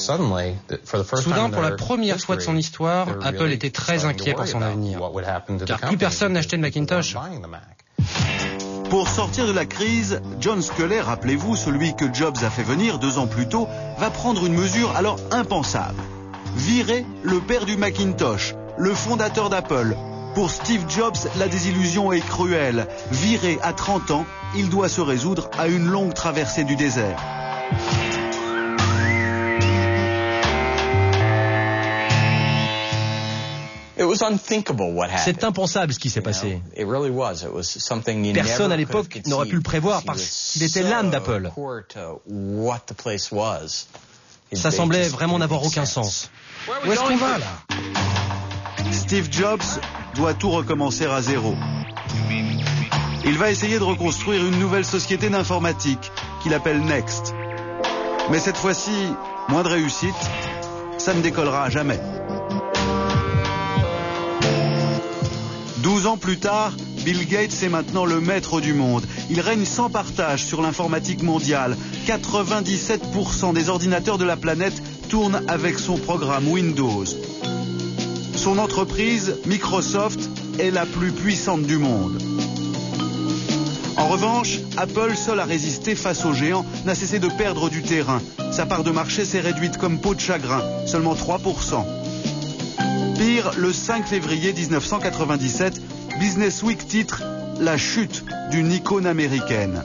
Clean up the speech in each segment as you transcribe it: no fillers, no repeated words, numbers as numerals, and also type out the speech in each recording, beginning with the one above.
Soudain, pour la première fois de son histoire, Apple était très inquiet pour son avenir, car plus personne n'achetait de Macintosh. Pour sortir de la crise, John Sculley, rappelez-vous, celui que Jobs a fait venir 2 ans plus tôt, va prendre une mesure alors impensable. Virer le père du Macintosh, le fondateur d'Apple. Pour Steve Jobs, la désillusion est cruelle. Viré à 30 ans, il doit se résoudre à une longue traversée du désert. C'est impensable ce qui s'est passé. Personne à l'époque n'aurait pu le prévoir parce qu'il était l'âme d'Apple. Ça semblait vraiment n'avoir aucun sens. Où est-ce qu'on va là? Steve Jobs doit tout recommencer à zéro. Il va essayer de reconstruire une nouvelle société d'informatique qu'il appelle Next. Mais cette fois-ci, moins de réussite, ça ne décollera jamais. 12 ans plus tard, Bill Gates est maintenant le maître du monde. Il règne sans partage sur l'informatique mondiale. 97% des ordinateurs de la planète tournent avec son programme Windows. Son entreprise, Microsoft, est la plus puissante du monde. En revanche, Apple, seul à résister face aux géants, n'a cessé de perdre du terrain. Sa part de marché s'est réduite comme peau de chagrin, seulement 3%. Pire, le 5 février 1997, Business Week titre « La chute d'une icône américaine ».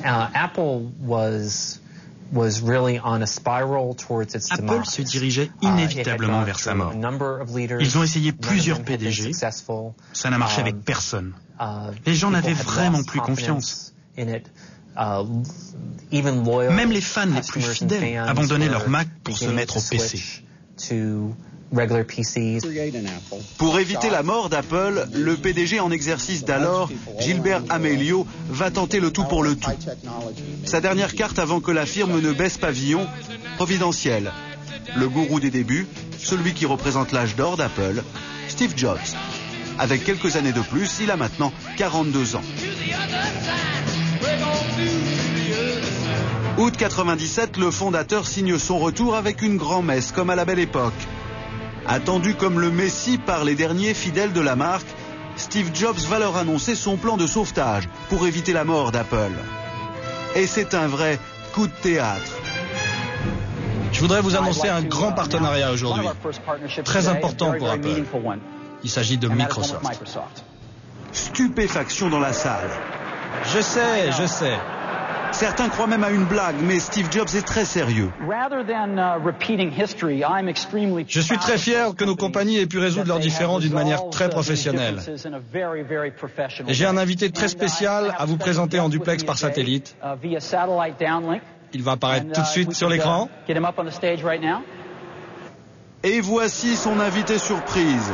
Apple se dirigeait inévitablement vers sa mort. Ils ont essayé plusieurs PDG, ça n'a marché avec personne. Les gens n'avaient vraiment plus confiance. Même les fans les plus fidèles abandonnaient leur Mac pour se mettre au PC. Pour éviter la mort d'Apple, le PDG en exercice d'alors, Gilbert Amelio, va tenter le tout pour le tout. Sa dernière carte avant que la firme ne baisse pavillon, providentielle. Le gourou des débuts, celui qui représente l'âge d'or d'Apple, Steve Jobs. Avec quelques années de plus, il a maintenant 42 ans. Août 97, le fondateur signe son retour avec une grand-messe comme à la belle époque. Attendu comme le messie par les derniers fidèles de la marque, Steve Jobs va leur annoncer son plan de sauvetage pour éviter la mort d'Apple. Et c'est un vrai coup de théâtre. Je voudrais vous annoncer un grand partenariat aujourd'hui, très important pour Apple. Il s'agit de Microsoft. Stupéfaction dans la salle. Je sais. Certains croient même à une blague, mais Steve Jobs est très sérieux. Je suis très fier que nos compagnies aient pu résoudre leurs différends d'une manière très professionnelle. Et j'ai un invité très spécial à vous présenter en duplex par satellite. Il va apparaître tout de suite sur l'écran. Et voici son invité surprise,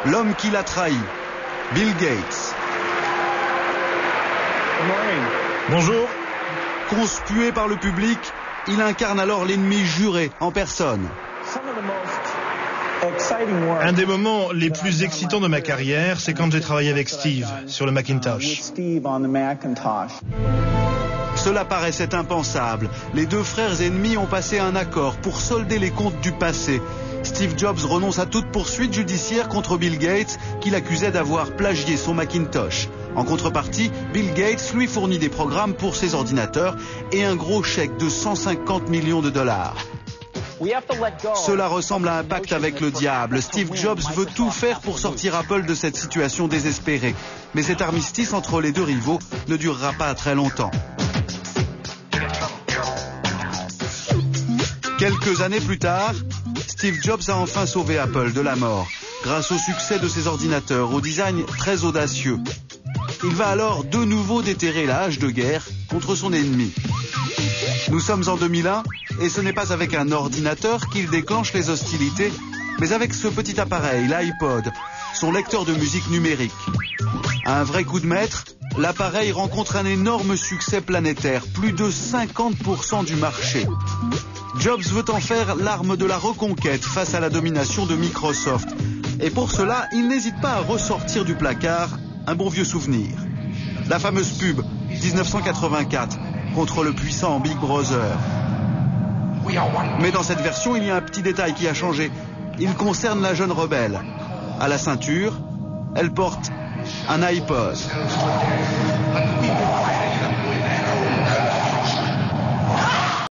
l'homme qui l'a trahi, Bill Gates. Bonjour. Conspué par le public, il incarne alors l'ennemi juré en personne. Un des moments les plus excitants de ma carrière, c'est quand j'ai travaillé avec Steve sur le Macintosh. Cela paraissait impensable. Les deux frères ennemis ont passé un accord pour solder les comptes du passé. Steve Jobs renonce à toute poursuite judiciaire contre Bill Gates, qui l'accusait d'avoir plagié son Macintosh. En contrepartie, Bill Gates lui fournit des programmes pour ses ordinateurs et un gros chèque de 150 millions de dollars. Cela ressemble à un pacte avec le diable. Steve Jobs veut tout faire pour sortir Apple de cette situation désespérée. Mais cet armistice entre les deux rivaux ne durera pas très longtemps. Quelques années plus tard, Steve Jobs a enfin sauvé Apple de la mort, grâce au succès de ses ordinateurs, au design très audacieux. Il va alors de nouveau déterrer la hache de guerre contre son ennemi. Nous sommes en 2001 et ce n'est pas avec un ordinateur qu'il déclenche les hostilités, mais avec ce petit appareil, l'iPod, son lecteur de musique numérique. Un vrai coup de maître, l'appareil rencontre un énorme succès planétaire, plus de 50% du marché. Jobs veut en faire l'arme de la reconquête face à la domination de Microsoft. Et pour cela, il n'hésite pas à ressortir du placard un bon vieux souvenir. La fameuse pub 1984 contre le puissant Big Brother. Mais dans cette version, il y a un petit détail qui a changé. Il concerne la jeune rebelle. À la ceinture, elle porte un iPod.